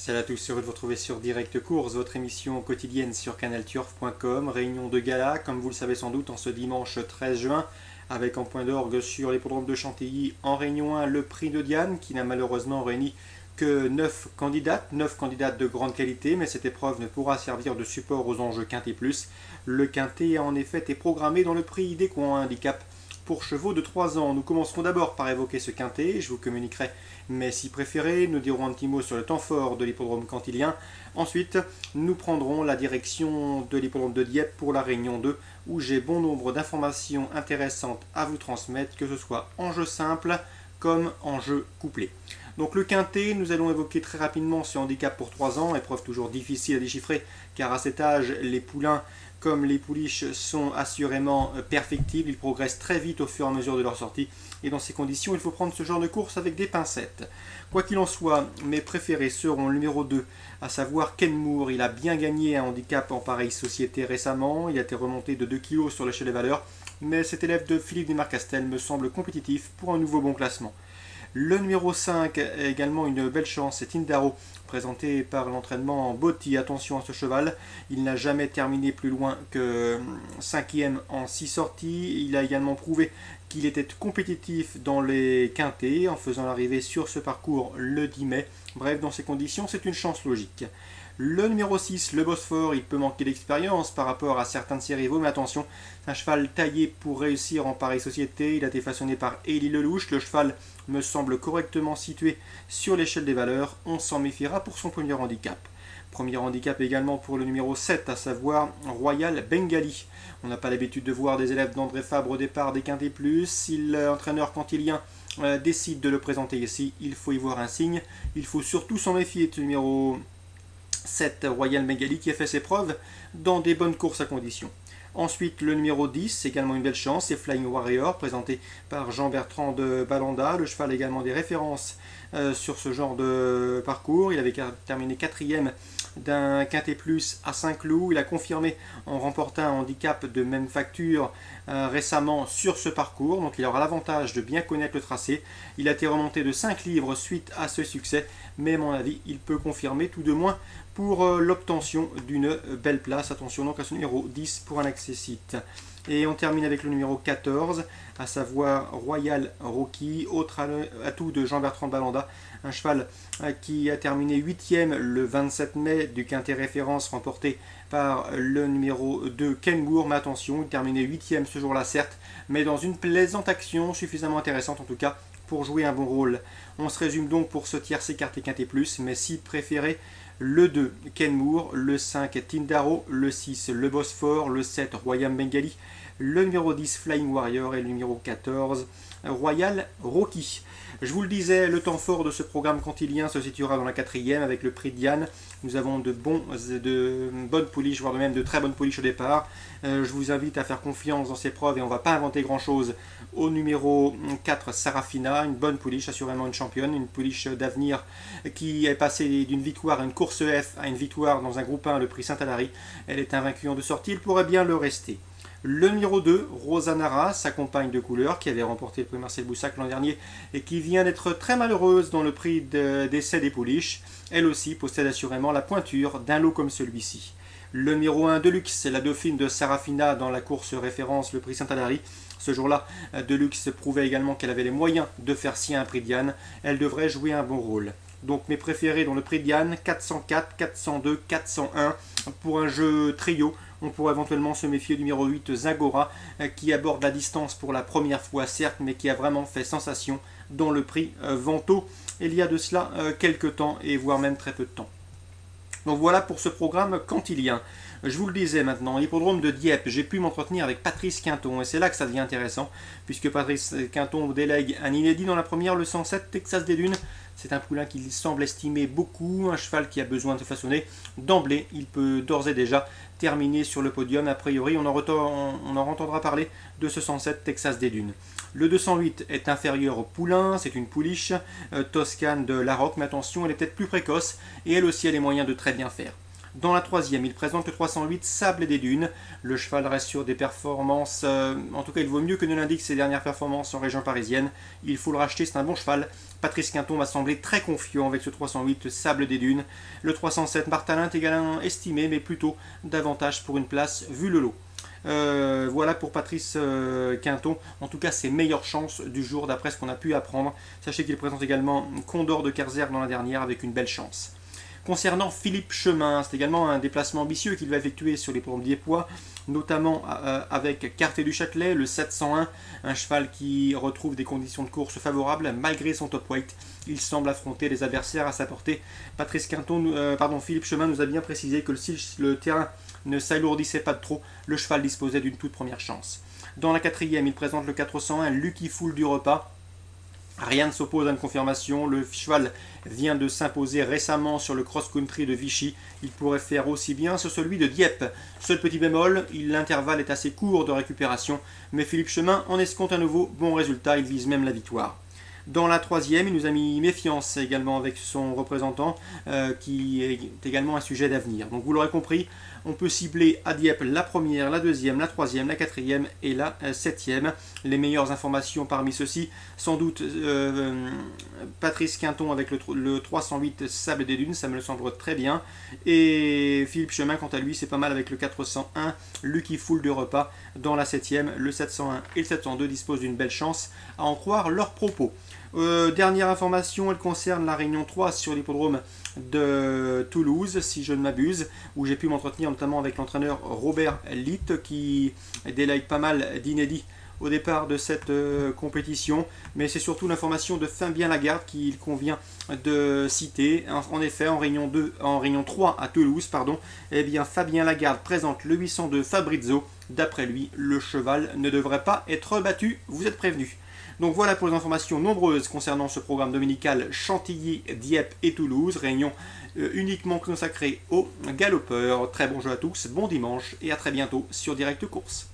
Salut à tous, heureux de vous retrouver sur Direct Course, votre émission quotidienne sur canalturf.com. Réunion de gala, comme vous le savez sans doute, en ce dimanche 13 juin, avec en point d'orgue sur l'hippodrome de Chantilly, en Réunion 1, le prix de Diane, qui n'a malheureusement réuni que 9 candidates de grande qualité, mais cette épreuve ne pourra servir de support aux enjeux Quintet Plus. Le Quintet a en effet été programmé dans le prix des coins handicap pour chevaux de 3 ans. Nous commencerons d'abord par évoquer ce quintet, je vous communiquerai mes 6 préférés, nous dirons un petit mot sur le temps fort de l'hippodrome cantilien. Ensuite, nous prendrons la direction de l'hippodrome de Dieppe pour la Réunion 2, où j'ai bon nombre d'informations intéressantes à vous transmettre, que ce soit en jeu simple comme en jeu couplé. Donc le quintet, nous allons évoquer très rapidement ce handicap pour 3 ans, épreuve toujours difficile à déchiffrer, car à cet âge, les poulains comme les pouliches sont assurément perfectibles, ils progressent très vite au fur et à mesure de leur sortie, et dans ces conditions, il faut prendre ce genre de course avec des pincettes. Quoi qu'il en soit, mes préférés seront le numéro 2, à savoir Ken Moore. Il a bien gagné un handicap en pareille société récemment, il a été remonté de 2 kg sur l'échelle des valeurs, mais cet élève de Philippe Desmarcastel me semble compétitif pour un nouveau bon classement. Le numéro 5 a également une belle chance, c'est Tindaro, présenté par l'entraînement Botti. Attention à ce cheval, il n'a jamais terminé plus loin que 5e en 6 sorties. Il a également prouvé qu'il était compétitif dans les quintets en faisant l'arrivée sur ce parcours le 10 mai. Bref, dans ces conditions, c'est une chance logique. Le numéro 6, le Bosphore, il peut manquer d'expérience par rapport à certains de ses rivaux, mais attention, c'est un cheval taillé pour réussir en pareille société. Il a été façonné par Élie Lelouch. Le cheval me semble correctement situé sur l'échelle des valeurs. On s'en méfiera pour son premier handicap. Premier handicap également pour le numéro 7, à savoir Royal Bengali. On n'a pas l'habitude de voir des élèves d'André Fabre au départ des Quintet Plus. Si l'entraîneur cantilien décide de le présenter ici, il faut y voir un signe. Il faut surtout s'en méfier de ce numéro 7 Royal Bengali qui a fait ses preuves dans des bonnes courses à conditions. Ensuite, le numéro 10, c'est également une belle chance, c'est Flying Warrior, présenté par Jean-Bertrand de Balanda. Le cheval a également des références sur ce genre de parcours. Il avait terminé 4e d'un Quintet Plus à Saint-Cloud. Il a confirmé en remportant un handicap de même facture récemment sur ce parcours. Donc il aura l'avantage de bien connaître le tracé. Il a été remonté de 5 livres suite à ce succès. Mais à mon avis, il peut confirmer tout de moins pour l'obtention d'une belle place. Attention donc à ce numéro 10 pour un accessite. Et on termine avec le numéro 14, à savoir Royal Rocky, autre atout de Jean-Bertrand Balanda, un cheval qui a terminé 8e le 27 mai du Quintet Référence remporté par le numéro 2 Ken Moore. Mais attention, il terminait 8e ce jour-là certes, mais dans une plaisante action suffisamment intéressante en tout cas pour jouer un bon rôle. On se résume donc pour ce tiercé écarté Quintet Plus, mais si préféré, le 2 Ken Moore, le 5 Tindaro, le 6 le Bosphore, le 7 Royal Bengali, le numéro 10 Flying Warrior et le numéro 14 Royal Rocky. Je vous le disais, le temps fort de ce programme cantilien se situera dans la 4e avec le prix Diane. Nous avons de bonnes pouliches, voire même de très bonnes pouliches au départ. Je vous invite à faire confiance dans ces preuves et on ne va pas inventer grand chose. Au numéro 4, Sarafina, une bonne pouliche, assurément une championne, une pouliche d'avenir qui est passée d'une victoire à une course F à une victoire dans un groupe 1, le prix Saint-Alary. Elle est invaincue en 2 sorties, il pourrait bien le rester. Le numéro 2, Rosanara, sa compagne de couleur, qui avait remporté le prix Marcel Boussac l'an dernier et qui vient d'être très malheureuse dans le prix d'essai des pouliches. Elle aussi possède assurément la pointure d'un lot comme celui-ci. Le numéro 1, Deluxe, c'est la dauphine de Sarafina dans la course référence, le prix Saint-Alary. Ce jour-là, Deluxe prouvait également qu'elle avait les moyens de faire sien un prix Diane. Elle devrait jouer un bon rôle. Donc mes préférés dans le prix Diane, 404, 402, 401 pour un jeu trio. On pourrait éventuellement se méfier du numéro 8 Zagora qui aborde la distance pour la première fois certes, mais qui a vraiment fait sensation dans le prix Vento il y a de cela quelques temps et voire même très peu de temps. Donc voilà pour ce programme cantilien. Je vous le disais maintenant, l'hippodrome de Dieppe, j'ai pu m'entretenir avec Patrice Quinton et c'est là que ça devient intéressant puisque Patrice Quinton délègue un inédit dans la première, le 107 Texas des Dunes. C'est un poulain qu'il semble estimer beaucoup, un cheval qui a besoin de se façonner. D'emblée, il peut d'ores et déjà terminer sur le podium. A priori, on en entendra parler de ce 107 Texas des Dunes. Le 208 est inférieur au poulain, c'est une pouliche toscane de Larocque, mais attention, elle est peut-être plus précoce et elle aussi a les moyens de très bien faire. Dans la 3e, il présente le 308 Sable des Dunes. Le cheval reste sur des performances, en tout cas il vaut mieux que ne l'indiquent ses dernières performances en région parisienne. Il faut le racheter, c'est un bon cheval Patrice Quinton va sembler très confiant avec ce 308 Sable des Dunes. Le 307 Martalin est également estimé, mais plutôt davantage pour une place vu le lot. Voilà pour Patrice Quinton, en tout cas ses meilleures chances du jour d'après ce qu'on a pu apprendre. Sachez qu'il présente également Condor de Kerser dans la dernière avec une belle chance. Concernant Philippe Chemin, c'est également un déplacement ambitieux qu'il va effectuer sur les programmes diepois, notamment avec Carté du Châtelet, le 701, un cheval qui retrouve des conditions de course favorables malgré son top weight. Il semble affronter des adversaires à sa portée. Philippe Chemin nous a bien précisé que si le terrain ne s'alourdissait pas de trop, le cheval disposait d'une toute première chance. Dans la quatrième, il présente le 401, Lucky Fool du Repas. Rien ne s'oppose à une confirmation, le cheval vient de s'imposer récemment sur le cross-country de Vichy, il pourrait faire aussi bien sur celui de Dieppe. Seul petit bémol, l'intervalle est assez court de récupération, mais Philippe Chemin en escompte un nouveau bon résultat, il vise même la victoire. Dans la troisième, il nous a mis méfiance également avec son représentant, qui est également un sujet d'avenir. Donc vous l'aurez compris, on peut cibler à Dieppe la première, la deuxième, la troisième, la quatrième et la septième. Les meilleures informations parmi ceux-ci, sans doute Patrice Quinton avec le 308 Sable des Dunes, ça me semble très bien. Et Philippe Chemin, quant à lui, c'est pas mal avec le 401 Lucky Fool de Repas. Dans la septième, le 701 et le 702 disposent d'une belle chance, à en croire leurs propos. Dernière information, elle concerne la Réunion 3 sur l'hippodrome de Toulouse, si je ne m'abuse, où j'ai pu m'entretenir notamment avec l'entraîneur Robert Litt, qui délègue pas mal d'inédits au départ de cette compétition, mais c'est surtout l'information de Fabien Lagarde qu'il convient de citer. En effet, en Réunion 3 à Toulouse, eh bien Fabien Lagarde présente le 802 Fabrizio. D'après lui, le cheval ne devrait pas être battu, vous êtes prévenus. Donc voilà pour les informations nombreuses concernant ce programme dominical Chantilly, Dieppe et Toulouse, réunion uniquement consacrée aux galopeurs. Très bon jeu à tous, bon dimanche et à très bientôt sur Direct Course.